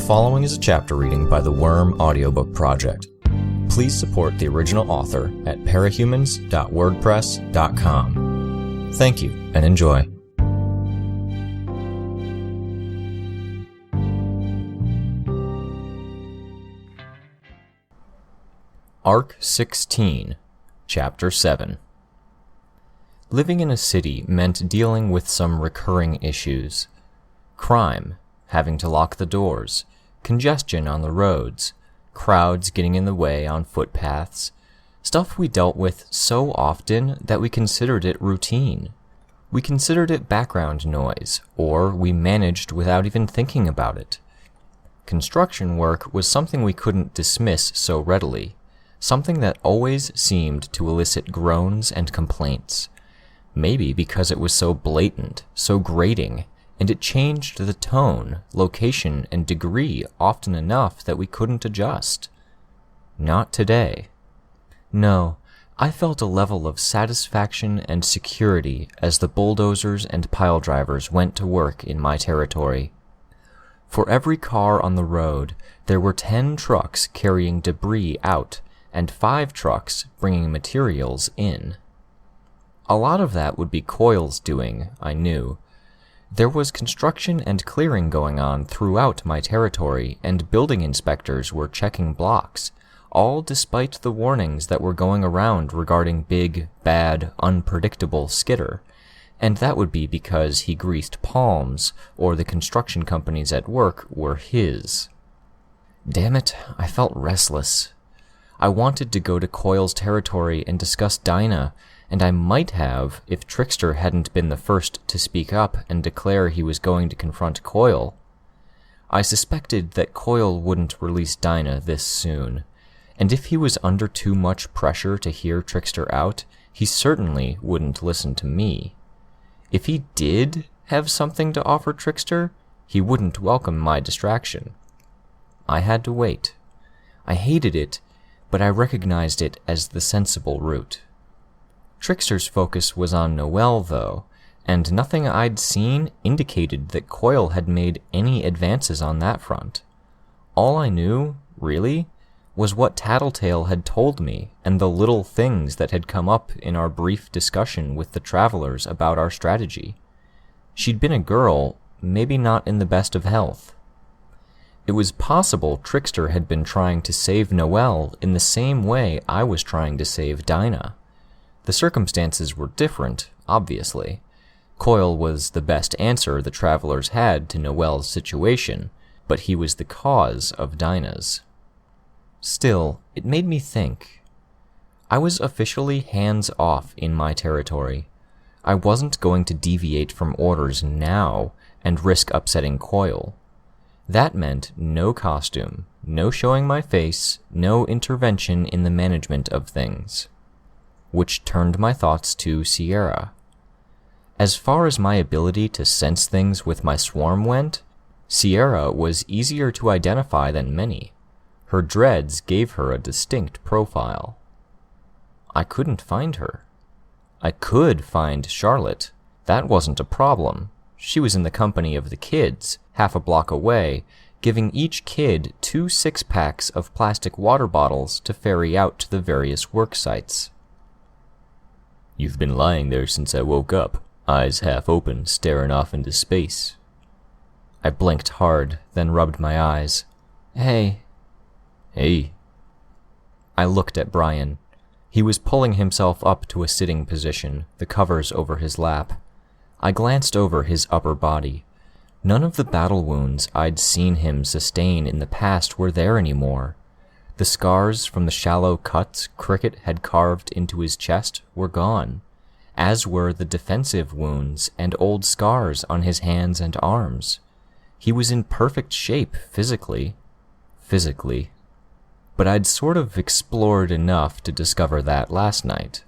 following is a chapter reading by the Worm Audiobook Project. Please support the original author at parahumans.wordpress.com. Thank you and enjoy. Arc 16, Chapter 7. Living in a city meant dealing with some recurring issues. Crime, having to lock the doors, congestion on the roads, crowds getting in the way on footpaths, stuff we dealt with so often that we considered it routine. We considered it background noise, or we managed without even thinking about it. Construction work was something we couldn't dismiss so readily, something that always seemed to elicit groans and complaints. Maybe because it was so blatant, so grating, and it changed the tone, location, and degree often enough that we couldn't adjust. Not today. No, I felt a level of satisfaction and security as the bulldozers and pile drivers went to work in my territory. For every car on the road, there were 10 trucks carrying debris out, and 5 trucks bringing materials in. A lot of that would be Coil's doing, I knew. There was construction and clearing going on throughout my territory, and building inspectors were checking blocks, all despite the warnings that were going around regarding big, bad, unpredictable Skitter, and that would be because he greased palms, or the construction companies at work were his. Damn it, I felt restless. I wanted to go to Coil's territory and discuss Dinah, and I might have if Trickster hadn't been the first to speak up and declare he was going to confront Coil. I suspected that Coil wouldn't release Dinah this soon, and if he was under too much pressure to hear Trickster out, he certainly wouldn't listen to me. If he did have something to offer Trickster, he wouldn't welcome my distraction. I had to wait. I hated it, but I recognized it as the sensible route. Trickster's focus was on Noelle, though, and nothing I'd seen indicated that Coil had made any advances on that front. All I knew, really, was what Tattletale had told me and the little things that had come up in our brief discussion with the travelers about our strategy. She'd been a girl, maybe not in the best of health. It was possible Trickster had been trying to save Noelle in the same way I was trying to save Dinah. The circumstances were different, obviously. Coil was the best answer the travelers had to Noelle's situation, but he was the cause of Dinah's. Still, it made me think. I was officially hands-off in my territory. I wasn't going to deviate from orders now and risk upsetting Coil. That meant no costume, no showing my face, no intervention in the management of things. Which turned my thoughts to Sierra. As far as my ability to sense things with my swarm went, Sierra was easier to identify than many. Her dreads gave her a distinct profile. I couldn't find her. I could find Charlotte. That wasn't a problem. She was in the company of the kids, half a block away, giving each kid 2 6-packs of plastic water bottles to ferry out to the various work sites. "You've been lying there since I woke up, eyes half open, staring off into space." I blinked hard, then rubbed my eyes. Hey. I looked at Brian. He was pulling himself up to a sitting position, the covers over his lap. I glanced over his upper body. None of the battle wounds I'd seen him sustain in the past were there anymore. The scars from the shallow cuts Cricket had carved into his chest were gone, as were the defensive wounds and old scars on his hands and arms. He was in perfect shape physically. But I'd sort of explored enough to discover that last night.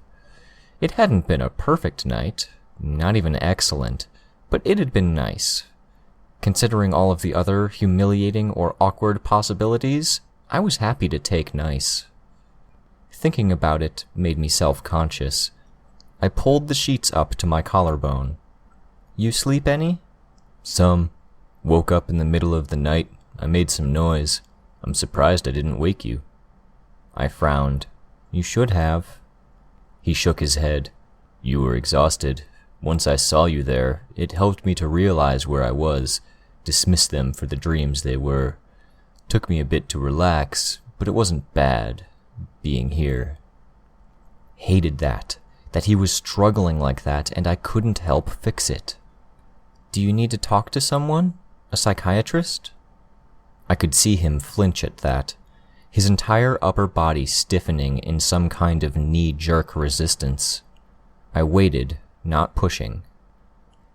It hadn't been a perfect night, not even excellent, but it had been nice. Considering all of the other humiliating or awkward possibilities, I was happy to take nice. Thinking about it made me self-conscious. I pulled the sheets up to my collarbone. "You sleep any?" "Some. Woke up in the middle of the night, I made some noise. I'm surprised I didn't wake you." I frowned. "You should have." He shook his head. "You were exhausted. Once I saw you there, it helped me to realize where I was, dismiss them for the dreams they were. Took me a bit to relax, but it wasn't bad, being here." Hated that he was struggling like that and I couldn't help fix it. "Do you need to talk to someone? A psychiatrist?" I could see him flinch at that, his entire upper body stiffening in some kind of knee-jerk resistance. I waited, not pushing.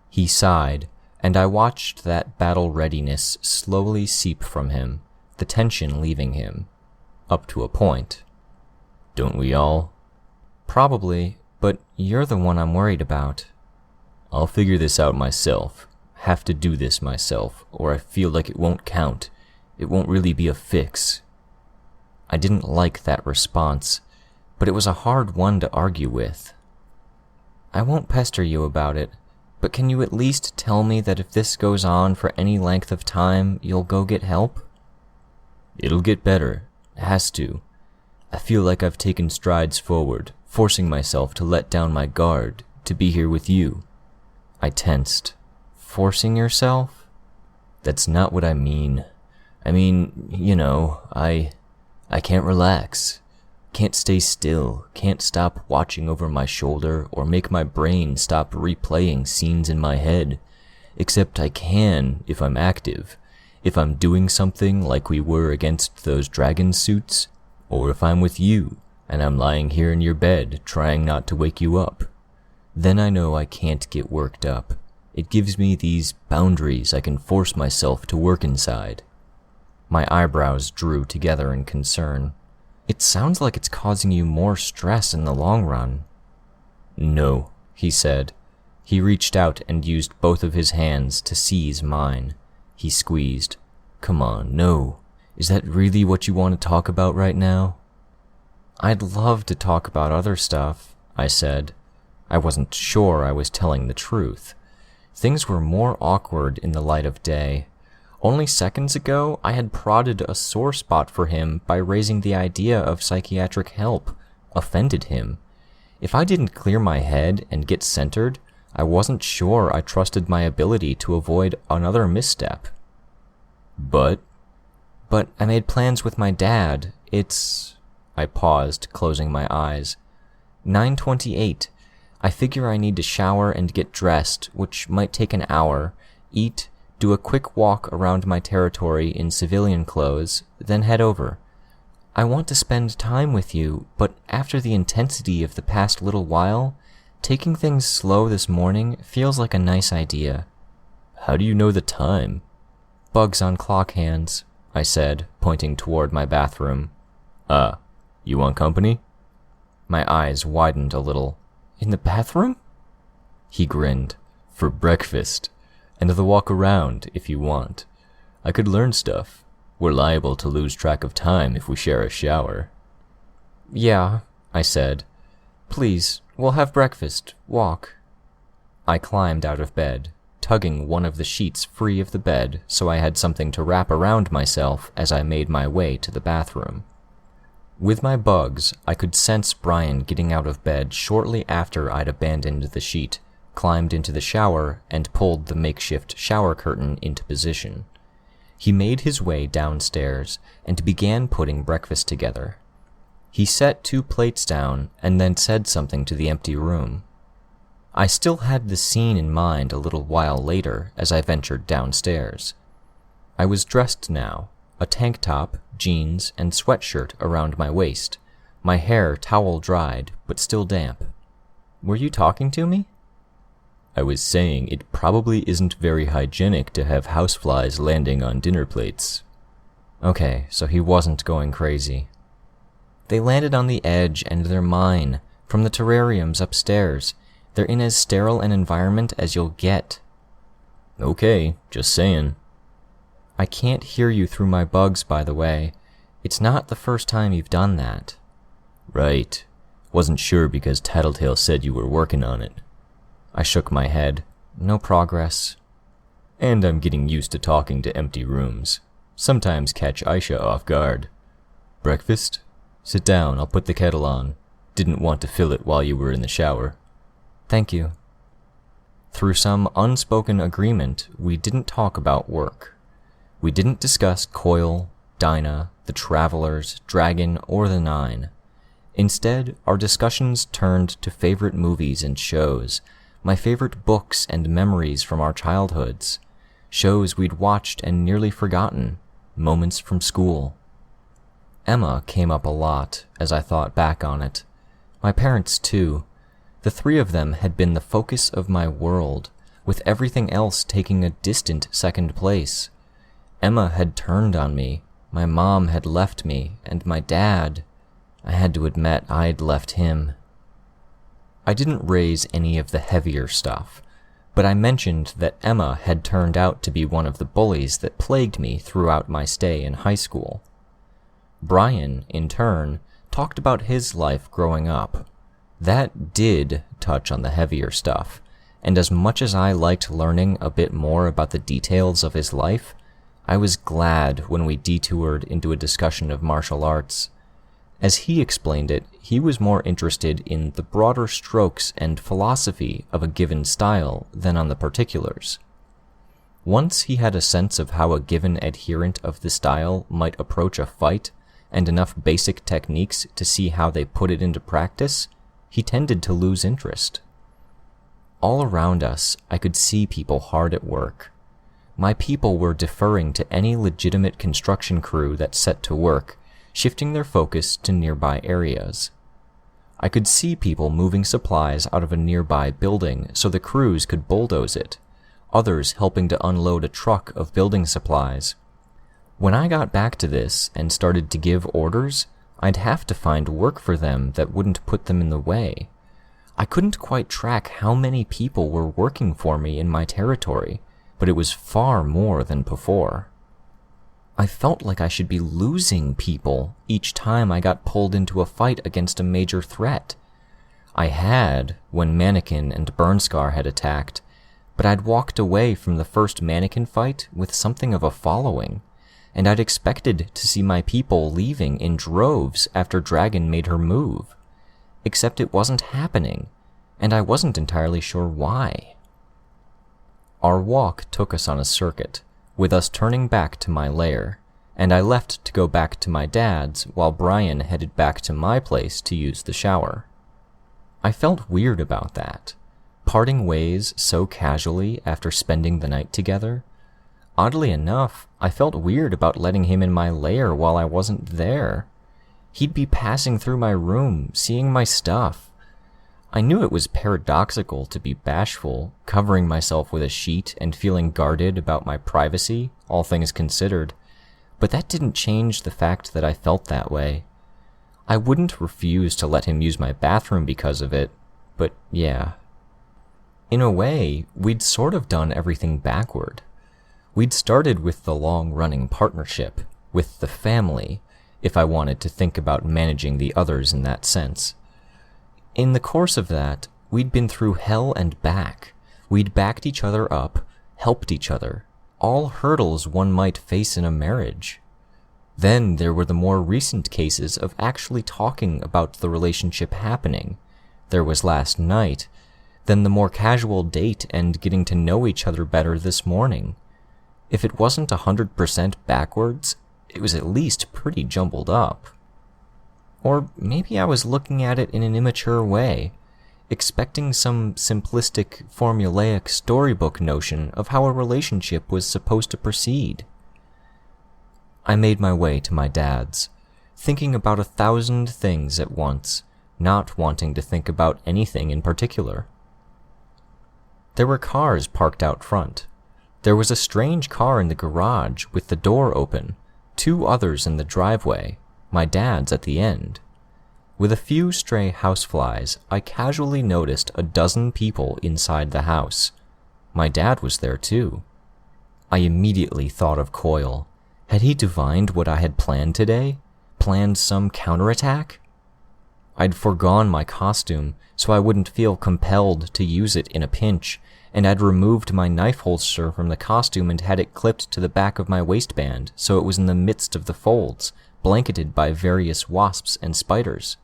He sighed, and I watched that battle readiness slowly seep from him, the tension leaving him. Up to a point. "Don't we all?" "Probably, but you're the one I'm worried about." "I'll figure this out myself. Have to do this myself, or I feel like it won't count. It won't really be a fix." I didn't like that response, but it was a hard one to argue with. "I won't pester you about it, but can you at least tell me that if this goes on for any length of time, you'll go get help?" "It'll get better. It has to. I feel like I've taken strides forward, forcing myself to let down my guard, to be here with you." I tensed. "Forcing yourself?" "That's not what I mean. I mean, you know, I can't relax. Can't stay still, can't stop watching over my shoulder or make my brain stop replaying scenes in my head. Except I can if I'm active, if I'm doing something like we were against those dragon suits, or if I'm with you and I'm lying here in your bed trying not to wake you up. Then I know I can't get worked up. It gives me these boundaries I can force myself to work inside." My eyebrows drew together in concern. "It sounds like it's causing you more stress in the long run." "No," he said. He reached out and used both of his hands to seize mine. He squeezed. "Come on, no. Is that really what you want to talk about right now?" "I'd love to talk about other stuff," I said. I wasn't sure I was telling the truth. Things were more awkward in the light of day. Only seconds ago, I had prodded a sore spot for him by raising the idea of psychiatric help, offended him. If I didn't clear my head and get centered, I wasn't sure I trusted my ability to avoid another misstep. But I made plans with my dad. I paused, closing my eyes. 9:28. I figure I need to shower and get dressed, which might take an hour, eat, do a quick walk around my territory in civilian clothes, then head over. I want to spend time with you, but after the intensity of the past little while, taking things slow this morning feels like a nice idea." "How do you know the time?" "Bugs on clock hands," I said, pointing toward my bathroom. You want company?" My eyes widened a little. "In the bathroom?" He grinned. "For breakfast. And the walk around, if you want. I could learn stuff. We're liable to lose track of time if we share a shower." "Yeah," I said. "Please, we'll have breakfast. Walk." I climbed out of bed, tugging one of the sheets free of the bed so I had something to wrap around myself as I made my way to the bathroom. With my bugs, I could sense Brian getting out of bed shortly after I'd abandoned the sheet, climbed into the shower, and pulled the makeshift shower curtain into position. He made his way downstairs and began putting breakfast together. He set 2 plates down and then said something to the empty room. I still had the scene in mind a little while later as I ventured downstairs. I was dressed now, a tank top, jeans, and sweatshirt around my waist, my hair towel-dried but still damp. "Were you talking to me?" "I was saying it probably isn't very hygienic to have houseflies landing on dinner plates." Okay, so he wasn't going crazy. "They landed on the edge and they're mine, from the terrariums upstairs. They're in as sterile an environment as you'll get." "Okay, just saying." "I can't hear you through my bugs, by the way. It's not the first time you've done that." "Right. Wasn't sure because Tattletale said you were working on it." I shook my head. "No progress." "And I'm getting used to talking to empty rooms. sometimes catch Aisha off guard. Breakfast? Sit down, I'll put the kettle on. Didn't want to fill it while you were in the shower. Thank you. Through some unspoken agreement, we didn't talk about work. We didn't discuss Coil, Dinah, the Travelers, Dragon, or the Nine. Instead, our discussions turned to favorite movies and shows, my favorite books and memories from our childhoods, shows we'd watched and nearly forgotten, moments from school. Emma came up a lot as I thought back on it. My parents, too. The three of them had been the focus of my world, with everything else taking a distant second place. Emma had turned on me, my mom had left me, and my dad, I had to admit I'd left him. I didn't raise any of the heavier stuff, but I mentioned that Emma had turned out to be one of the bullies that plagued me throughout my stay in high school. Brian, in turn, talked about his life growing up. That did touch on the heavier stuff, and as much as I liked learning a bit more about the details of his life, I was glad when we detoured into a discussion of martial arts. As he explained it, he was more interested in the broader strokes and philosophy of a given style than on the particulars. Once he had a sense of how a given adherent of the style might approach a fight, and enough basic techniques to see how they put it into practice, he tended to lose interest. All around us, I could see people hard at work. My people were deferring to any legitimate construction crew that set to work, shifting their focus to nearby areas. I could see people moving supplies out of a nearby building so the crews could bulldoze it, others helping to unload a truck of building supplies. When I got back to this and started to give orders, I'd have to find work for them that wouldn't put them in the way. I couldn't quite track how many people were working for me in my territory, but it was far more than before. I felt like I should be losing people each time I got pulled into a fight against a major threat. I had, when Mannequin and Burnscar had attacked, but I'd walked away from the first Mannequin fight with something of a following, and I'd expected to see my people leaving in droves after Dragon made her move. Except it wasn't happening, and I wasn't entirely sure why. Our walk took us on a circuit, with us turning back to my lair, and I left to go back to my dad's while Brian headed back to my place to use the shower. I felt weird about that, parting ways so casually after spending the night together. Oddly enough, I felt weird about letting him in my lair while I wasn't there. He'd be passing through my room, seeing my stuff. I knew it was paradoxical to be bashful, covering myself with a sheet and feeling guarded about my privacy, all things considered, but that didn't change the fact that I felt that way. I wouldn't refuse to let him use my bathroom because of it, but yeah. In a way, we'd sort of done everything backward. We'd started with the long-running partnership, with the family, if I wanted to think about managing the others in that sense. In the course of that, we'd been through hell and back. We'd backed each other up, helped each other, all hurdles one might face in a marriage. Then there were the more recent cases of actually talking about the relationship happening. There was last night, then the more casual date and getting to know each other better this morning. If it wasn't 100% backwards, it was at least pretty jumbled up. Or maybe I was looking at it in an immature way, expecting some simplistic, formulaic storybook notion of how a relationship was supposed to proceed. I made my way to my dad's, thinking about 1,000 things at once, not wanting to think about anything in particular. There were cars parked out front. There was a strange car in the garage with the door open, 2 others in the driveway, my dad's at the end. With a few stray houseflies, I casually noticed a dozen people inside the house. My dad was there too. I immediately thought of Coil. Had he divined what I had planned today? Planned some counterattack? I'd foregone my costume so I wouldn't feel compelled to use it in a pinch, and I'd removed my knife holster from the costume and had it clipped to the back of my waistband so it was in the midst of the folds, blanketed by various wasps and spiders.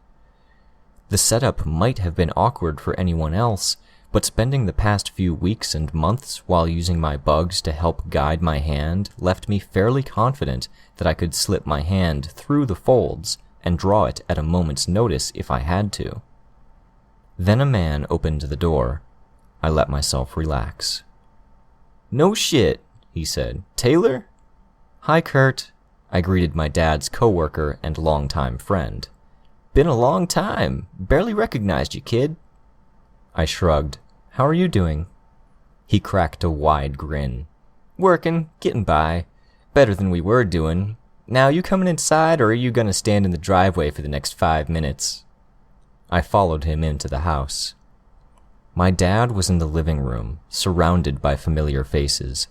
The setup might have been awkward for anyone else, but spending the past few weeks and months while using my bugs to help guide my hand left me fairly confident that I could slip my hand through the folds and draw it at a moment's notice if I had to. Then a man opened the door. I let myself relax. "No shit," he said. "Taylor?" "Hi, Kurt," I greeted my dad's coworker and longtime friend. "Been a long time. Barely recognized you, kid." I shrugged. "How are you doing?" He cracked a wide grin. "Working, getting by. Better than we were doing. Now, you coming inside, or are you gonna stand in the driveway for the next 5 minutes? I followed him into the house. My dad was in the living room, surrounded by familiar faces.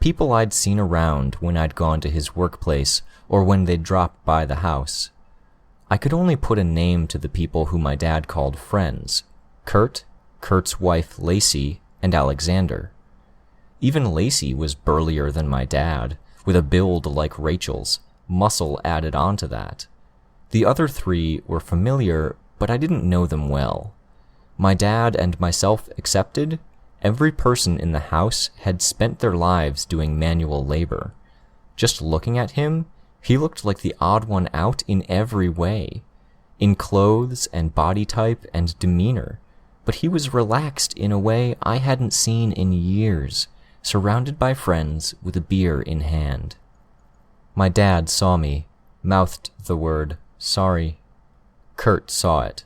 People I'd seen around when I'd gone to his workplace or when they'd dropped by the house. I could only put a name to the people who my dad called friends: Kurt, Kurt's wife Lacey, and Alexander. Even Lacey was burlier than my dad, with a build like Rachel's, muscle added onto that. The other three were familiar, but I didn't know them well. My dad and myself accepted, every person in the house had spent their lives doing manual labor. Just looking at him, he looked like the odd one out in every way, in clothes and body type and demeanor, but he was relaxed in a way I hadn't seen in years, surrounded by friends with a beer in hand. My dad saw me, mouthed the word, "Sorry." Kurt saw it.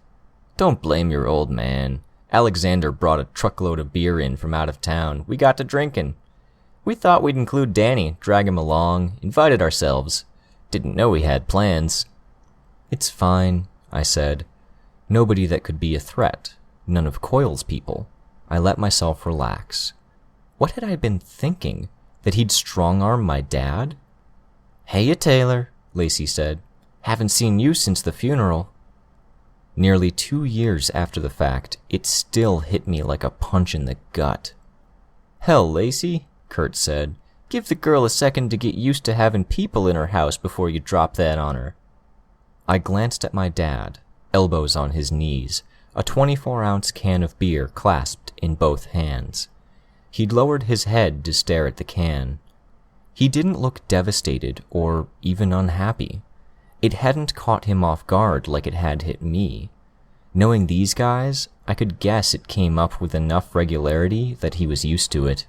"Don't blame your old man. Alexander brought a truckload of beer in from out of town. We got to drinking. We thought we'd include Danny, drag him along, invited ourselves. Didn't know he had plans." "It's fine," I said. Nobody that could be a threat. None of Coyle's people. I let myself relax. What had I been thinking? That he'd strong-arm my dad? "Heya, Taylor," Lacey said. "Haven't seen you since the funeral." Nearly 2 years after the fact, it still hit me like a punch in the gut. "Hell, Lacey," Kurt said. "Give the girl a second to get used to having people in her house before you drop that on her." I glanced at my dad, elbows on his knees, a 24-ounce can of beer clasped in both hands. He'd lowered his head to stare at the can. He didn't look devastated or even unhappy. It hadn't caught him off guard like it had hit me. Knowing these guys, I could guess it came up with enough regularity that he was used to it.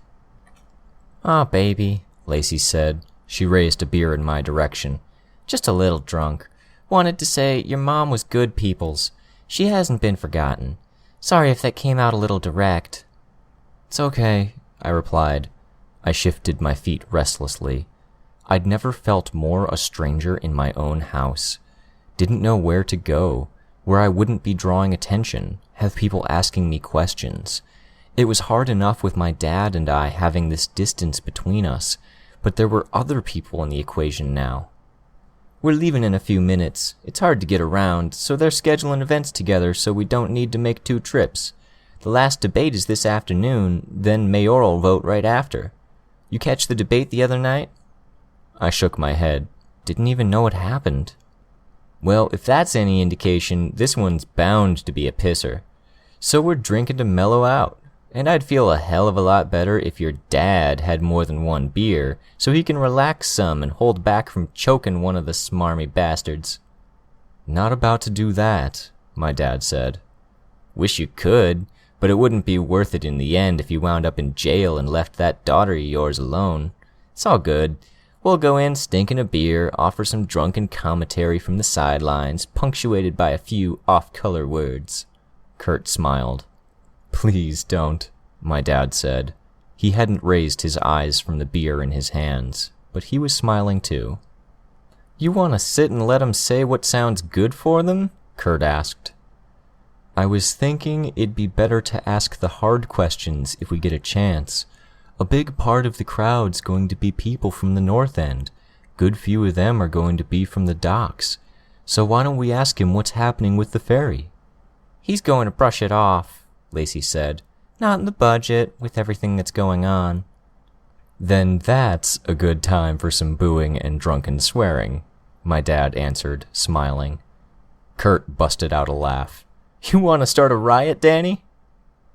"Aw, baby," Lacey said. She raised a beer in my direction. "Just a little drunk. Wanted to say your mom was good peoples. She hasn't been forgotten. Sorry if that came out a little direct." "It's okay," I replied. I shifted my feet restlessly. I'd never felt more a stranger in my own house. Didn't know where to go, where I wouldn't be drawing attention, have people asking me questions. It was hard enough with my dad and I having this distance between us, but there were other people in the equation now. "We're leaving in a few minutes. It's hard to get around, so they're scheduling events together so we don't need to make 2 trips. The last debate is this afternoon, then mayoral vote right after. You catch the debate the other night?" I shook my head. Didn't even know what happened. "Well, if that's any indication, this one's bound to be a pisser. So we're drinking to mellow out. And I'd feel a hell of a lot better if your dad had more than 1 beer, so he can relax some and hold back from choking one of the smarmy bastards." "Not about to do that," my dad said. "Wish you could, but it wouldn't be worth it in the end if you wound up in jail and left that daughter of yours alone. It's all good. We'll go in stinking of beer, offer some drunken commentary from the sidelines, punctuated by a few off-color words." Kurt smiled. "Please don't," my dad said. He hadn't raised his eyes from the beer in his hands, but he was smiling too. "You want to sit and let 'em say what sounds good for them?" Kurt asked. "I was thinking it'd be better to ask the hard questions if we get a chance. A big part of the crowd's going to be people from the North End. Good few of them are going to be from the docks. So why don't we ask him what's happening with the ferry?" "He's going to brush it off," Lacey said. Not in the budget, with everything that's going on. Then that's a good time for some booing and drunken swearing, my dad answered, smiling. Kurt busted out a laugh. You want to start a riot, Danny?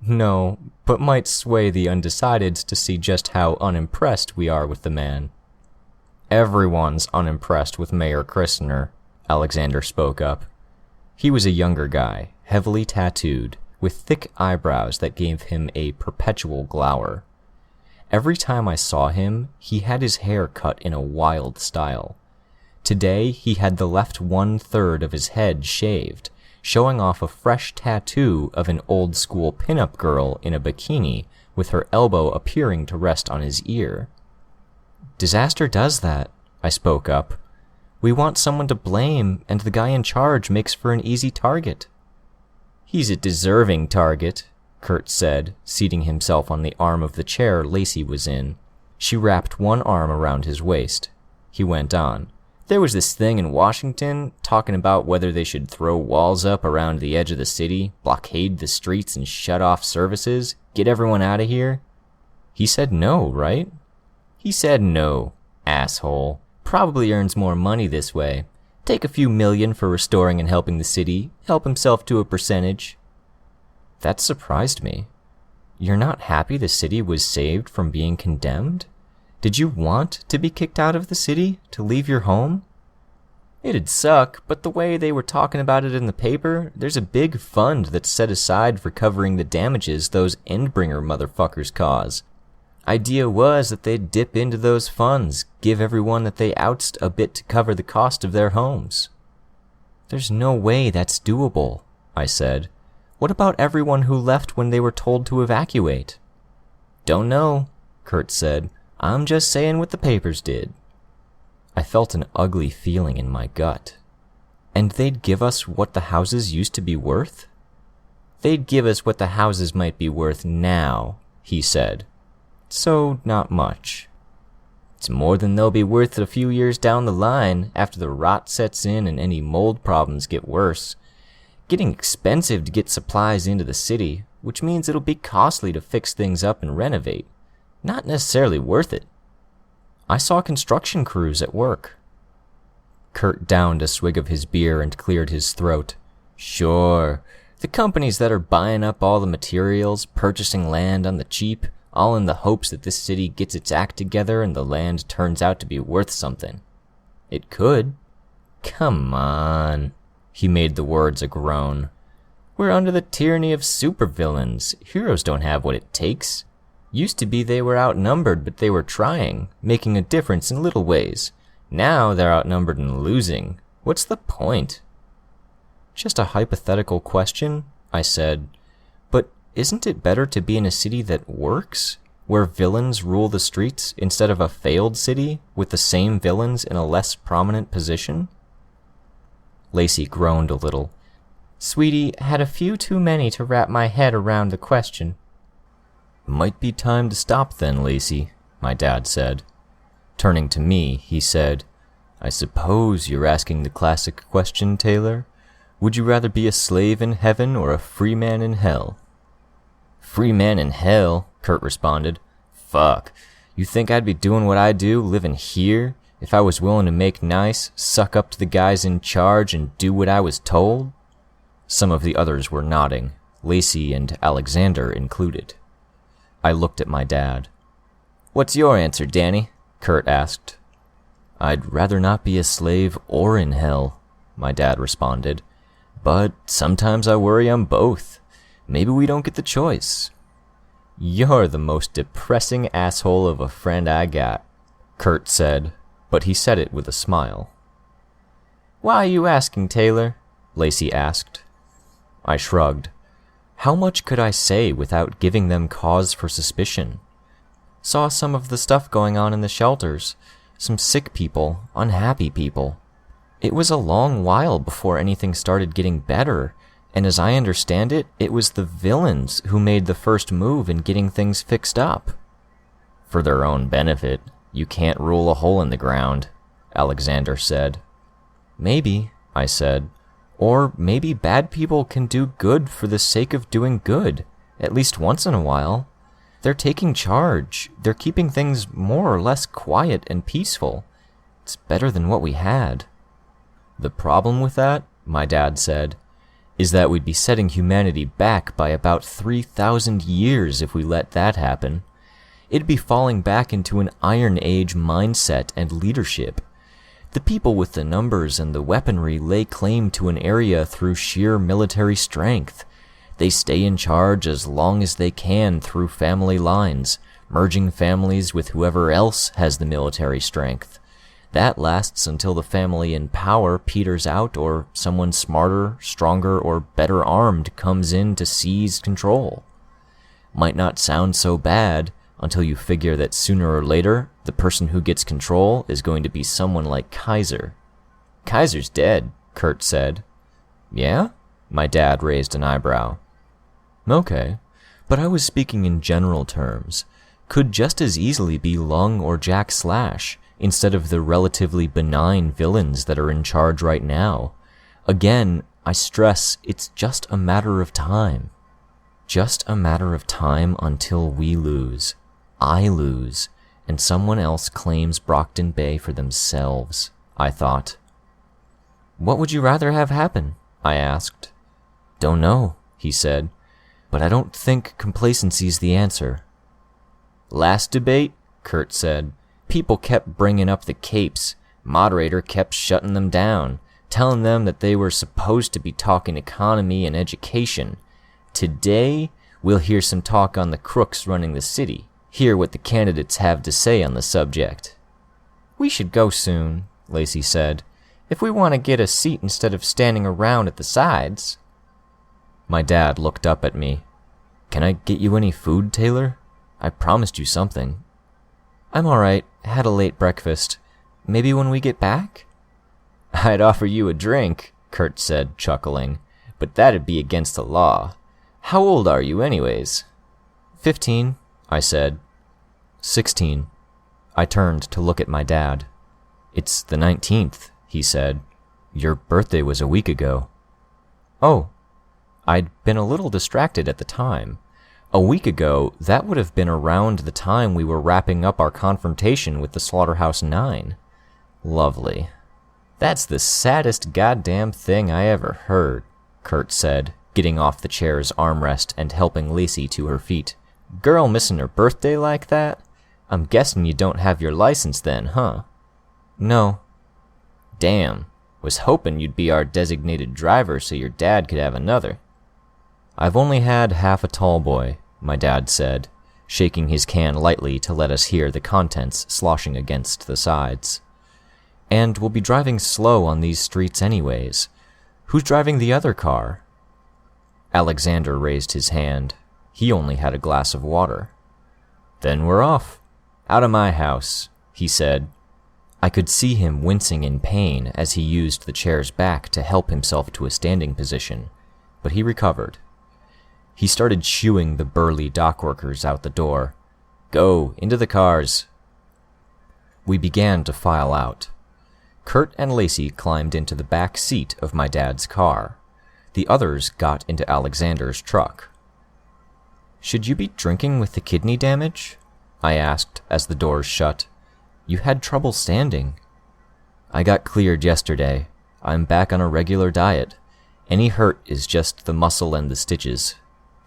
No, but might sway the undecideds to see just how unimpressed we are with the man. Everyone's unimpressed with Mayor Christener, Alexander spoke up. He was a younger guy, heavily tattooed, with thick eyebrows that gave him a perpetual glower. Every time I saw him, he had his hair cut in a wild style. Today, he had the left 1/3 of his head shaved, showing off a fresh tattoo of an old-school pinup girl in a bikini with her elbow appearing to rest on his ear. Disaster does that, I spoke up. We want someone to blame, and the guy in charge makes for an easy target. He's a deserving target, Kurt said, seating himself on the arm of the chair Lacey was in. She wrapped one arm around his waist. He went on. There was this thing in Washington talking about whether they should throw walls up around the edge of the city, blockade the streets and shut off services, get everyone out of here. He said no, right? He said no, asshole. Probably earns more money this way. Take a few million for restoring and helping the city, help himself to a percentage. That surprised me. You're not happy the city was saved from being condemned? Did you want to be kicked out of the city, to leave your home? It'd suck, but the way they were talking about it in the paper, there's a big fund that's set aside for covering the damages those Endbringer motherfuckers cause. Idea was that they'd dip into those funds, give everyone that they oust a bit to cover the cost of their homes. There's no way that's doable, I said. What about everyone who left when they were told to evacuate? Don't know, Kurt said. I'm just saying what the papers did. I felt an ugly feeling in my gut. And they'd give us what the houses used to be worth? They'd give us what the houses might be worth now, he said. So, not much. It's more than they'll be worth a few years down the line after the rot sets in and any mold problems get worse. Getting expensive to get supplies into the city, which means it'll be costly to fix things up and renovate. Not necessarily worth it. I saw construction crews at work. Kurt downed a swig of his beer and cleared his throat. Sure, the companies that are buying up all the materials, purchasing land on the cheap, all in the hopes that this city gets its act together and the land turns out to be worth something. It could. Come on. He made the words a groan. We're under the tyranny of supervillains. Heroes don't have what it takes. Used to be they were outnumbered, but they were trying, making a difference in little ways. Now they're outnumbered and losing. What's the point? Just a hypothetical question, I said. But isn't it better to be in a city that works, where villains rule the streets instead of a failed city with the same villains in a less prominent position? Lacey groaned a little. Sweetie, had a few too many to wrap my head around the question. Might be time to stop then, Lacey, my dad said. Turning to me, he said, I suppose you're asking the classic question, Taylor. Would you rather be a slave in heaven or a free man in hell? Free man in hell, Kurt responded. Fuck, you think I'd be doing what I do, living here, if I was willing to make nice, suck up to the guys in charge, and do what I was told? Some of the others were nodding, Lacey and Alexander included. I looked at my dad. What's your answer, Danny? Kurt asked. I'd rather not be a slave or in hell, my dad responded. But sometimes I worry I'm both. Maybe we don't get the choice. You're the most depressing asshole of a friend I got, Kurt said, but he said it with a smile. Why are you asking, Taylor? Lacey asked. I shrugged. How much could I say without giving them cause for suspicion? Saw some of the stuff going on in the shelters. Some sick people, unhappy people. It was a long while before anything started getting better, and as I understand it, it was the villains who made the first move in getting things fixed up. For their own benefit, you can't rule a hole in the ground, Alexander said. Maybe, I said. Or maybe bad people can do good for the sake of doing good, at least once in a while. They're taking charge. They're keeping things more or less quiet and peaceful. It's better than what we had." "The problem with that," my dad said, "is that we'd be setting humanity back by about 3,000 years if we let that happen. It'd be falling back into an Iron Age mindset and leadership. The people with the numbers and the weaponry lay claim to an area through sheer military strength. They stay in charge as long as they can through family lines, merging families with whoever else has the military strength. That lasts until the family in power peters out or someone smarter, stronger, or better armed comes in to seize control. Might not sound so bad until you figure that sooner or later, the person who gets control is going to be someone like Kaiser." "Kaiser's dead," Kurt said. "Yeah?" My dad raised an eyebrow. "Okay, but I was speaking in general terms. Could just as easily be Lung or Jack Slash, instead of the relatively benign villains that are in charge right now. Again, I stress, it's just a matter of time. Just a matter of time until we lose. I lose, and someone else claims Brockton Bay for themselves," I thought. "What would you rather have happen?" I asked. "Don't know," he said, "but I don't think complacency's the answer." "Last debate," Kurt said, "people kept bringing up the capes. Moderator kept shutting them down, telling them that they were supposed to be talking economy and education. Today, we'll hear some talk on the crooks running the city, hear what the candidates have to say on the subject." "We should go soon," Lacey said, "if we want to get a seat instead of standing around at the sides." My dad looked up at me. "Can I get you any food, Taylor? I promised you something." "I'm all right. Had a late breakfast. Maybe when we get back?" "I'd offer you a drink," Kurt said, chuckling, "but that'd be against the law. How old are you anyways?" 15, I said. 16. I turned to look at my dad. "It's the 19th, he said. "Your birthday was a week ago." "Oh." I'd been a little distracted at the time. A week ago, that would have been around the time we were wrapping up our confrontation with the Slaughterhouse 9. Lovely. "That's the saddest goddamn thing I ever heard," Kurt said, getting off the chair's armrest and helping Lacey to her feet. "Girl missing her birthday like that? I'm guessing you don't have your license then, huh?" "No." "Damn. Was hoping you'd be our designated driver so your dad could have another." "I've only had half a tall boy," my dad said, shaking his can lightly to let us hear the contents sloshing against the sides. "And we'll be driving slow on these streets anyways. Who's driving the other car?" Alexander raised his hand. He only had a glass of water. "Then we're off. Out of my house," he said. I could see him wincing in pain as he used the chair's back to help himself to a standing position, but he recovered. He started shooing the burly dock workers out the door. "Go, into the cars." We began to file out. Kurt and Lacey climbed into the back seat of my dad's car. The others got into Alexander's truck. "Should you be drinking with the kidney damage?" I asked as the doors shut. "You had trouble standing." "I got cleared yesterday. I'm back on a regular diet. Any hurt is just the muscle and the stitches.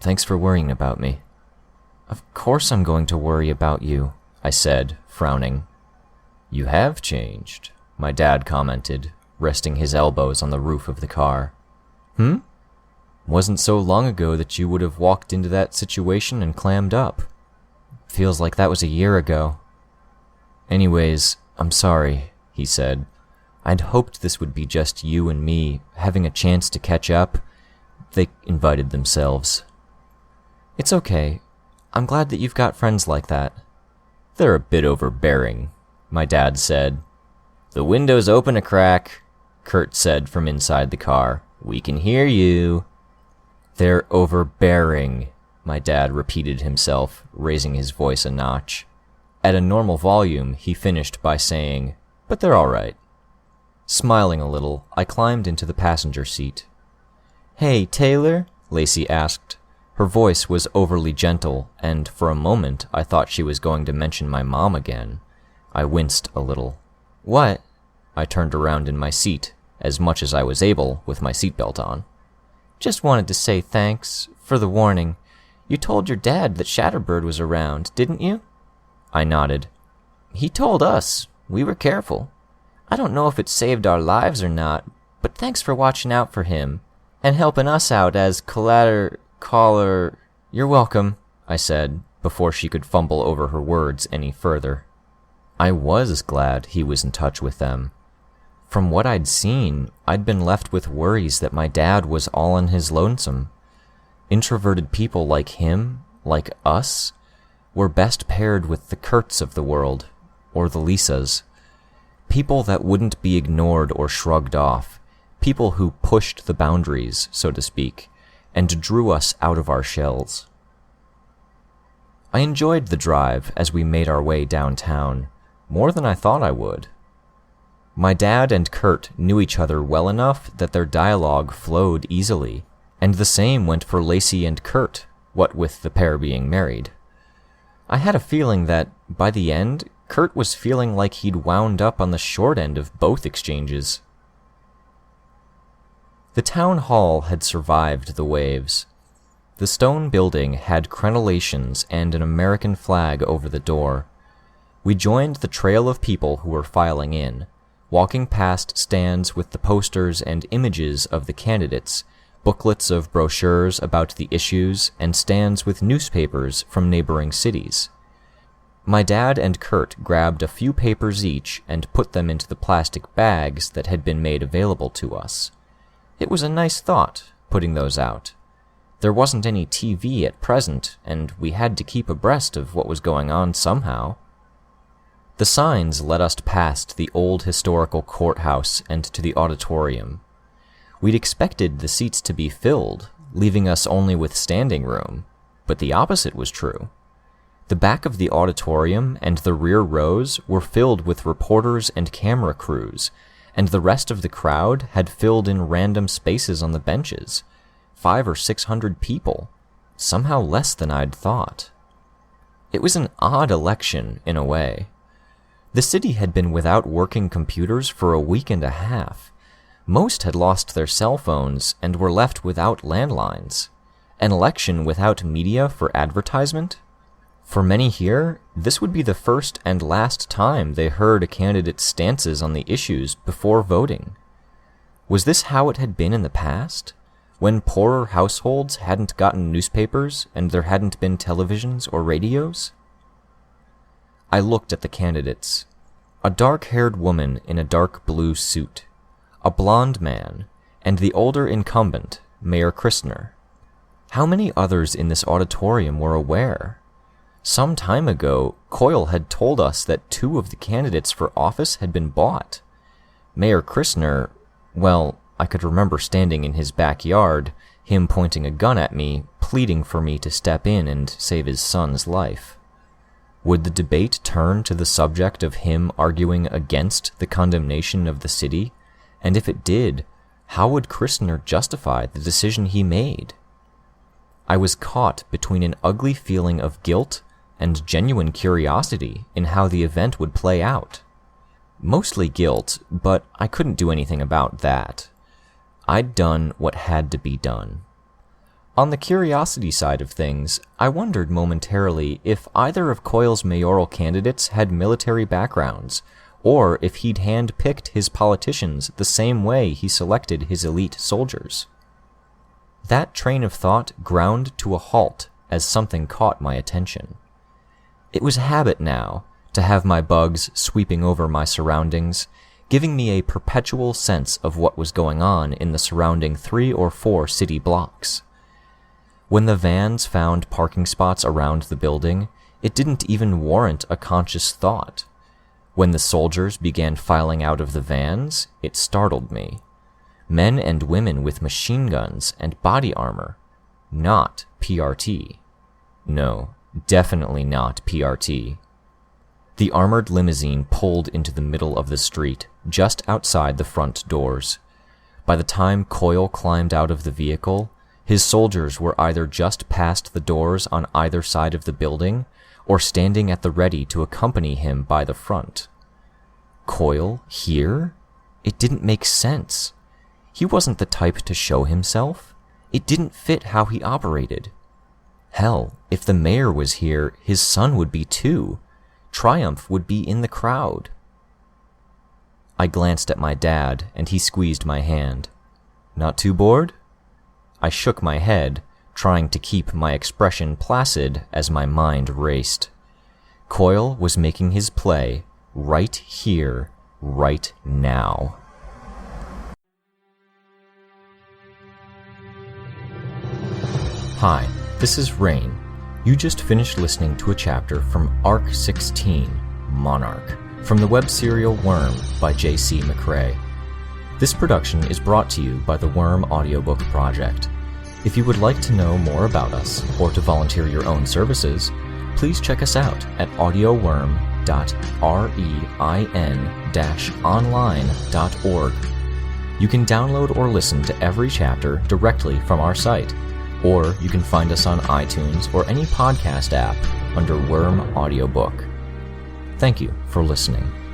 Thanks for worrying about me." "Of course I'm going to worry about you," I said, frowning. "You have changed," my dad commented, resting his elbows on the roof of the car. "Wasn't so long ago that you would have walked into that situation and clammed up. Feels like that was a year ago." "Anyways, I'm sorry," he said. "I'd hoped this would be just you and me, having a chance to catch up. They invited themselves." "It's okay. I'm glad that you've got friends like that." "They're a bit overbearing," my dad said. "The window's open a crack," Kurt said from inside the car. "We can hear you." "They're overbearing," my dad repeated himself, raising his voice a notch. At a normal volume, he finished by saying, "But they're all right." Smiling a little, I climbed into the passenger seat. "Hey, Taylor," Lacey asked, Her voice was overly gentle, and for a moment I thought she was going to mention my mom again. I winced a little. "What?" I turned around in my seat, as much as I was able with my seatbelt on. "Just wanted to say thanks for the warning. You told your dad that Shatterbird was around, didn't you?" I nodded. "He told us. We were careful. I don't know if it saved our lives or not, but thanks for watching out for him, and helping us out as caller." "You're welcome," I said, before she could fumble over her words any further. I was glad he was in touch with them. From what I'd seen, I'd been left with worries that my dad was all on his lonesome. Introverted people like him, like us, were best paired with the Kurts of the world, or the Lisas. People that wouldn't be ignored or shrugged off. People who pushed the boundaries, so to speak, and drew us out of our shells. I enjoyed the drive as we made our way downtown, more than I thought I would. My dad and Kurt knew each other well enough that their dialogue flowed easily, and the same went for Lacey and Kurt, what with the pair being married. I had a feeling that, by the end, Kurt was feeling like he'd wound up on the short end of both exchanges. The town hall had survived the waves. The stone building had crenellations and an American flag over the door. We joined the trail of people who were filing in, walking past stands with the posters and images of the candidates, booklets of brochures about the issues, and stands with newspapers from neighboring cities. My dad and Kurt grabbed a few papers each and put them into the plastic bags that had been made available to us. It was a nice thought, putting those out. There wasn't any TV at present, and we had to keep abreast of what was going on somehow. The signs led us past the old historical courthouse and to the auditorium. We'd expected the seats to be filled, leaving us only with standing room, but the opposite was true. The back of the auditorium and the rear rows were filled with reporters and camera crews, and the rest of the crowd had filled in random spaces on the benches. 500 or 600 people, somehow less than I'd thought. It was an odd election, in a way. The city had been without working computers for a week and a half. Most had lost their cell phones and were left without landlines. An election without media for advertisement? For many here, this would be the first and last time they heard a candidate's stances on the issues before voting. Was this how it had been in the past? When poorer households hadn't gotten newspapers and there hadn't been televisions or radios? I looked at the candidates. A dark-haired woman in a dark blue suit, a blonde man, and the older incumbent, Mayor Christner. How many others in this auditorium were aware? Some time ago, Coyle had told us that 2 of the candidates for office had been bought. Mayor Christner, well, I could remember standing in his backyard, him pointing a gun at me, pleading for me to step in and save his son's life. Would the debate turn to the subject of him arguing against the condemnation of the city? And if it did, how would Christner justify the decision he made? I was caught between an ugly feeling of guilt and genuine curiosity in how the event would play out. Mostly guilt, but I couldn't do anything about that. I'd done what had to be done. On the curiosity side of things, I wondered momentarily if either of Coyle's mayoral candidates had military backgrounds, or if he'd hand-picked his politicians the same way he selected his elite soldiers. That train of thought ground to a halt as something caught my attention. It was habit now to have my bugs sweeping over my surroundings, giving me a perpetual sense of what was going on in the surrounding 3 or 4 city blocks. When the vans found parking spots around the building, it didn't even warrant a conscious thought. When the soldiers began filing out of the vans, it startled me. Men and women with machine guns and body armor. Not PRT. No, definitely not PRT. The armored limousine pulled into the middle of the street, just outside the front doors. By the time Coyle climbed out of the vehicle, His soldiers were either just past the doors on either side of the building, or standing at the ready to accompany him by the front. Coil here? It didn't make sense. He wasn't the type to show himself. It didn't fit how he operated. Hell, if the mayor was here, his son would be too. Triumph would be in the crowd. I glanced at my dad, and he squeezed my hand. Not too bored? I shook my head, trying to keep my expression placid as my mind raced. Coil was making his play right here, right now. Hi, this is Rein. You just finished listening to a chapter from Arc 16, Monarch, from the web serial Worm by J.C. McCrae. This production is brought to you by the Worm Audiobook Project. If you would like to know more about us or to volunteer your own services, please check us out at audioworm.rein-online.org. You can download or listen to every chapter directly from our site, or you can find us on iTunes or any podcast app under Worm Audiobook. Thank you for listening.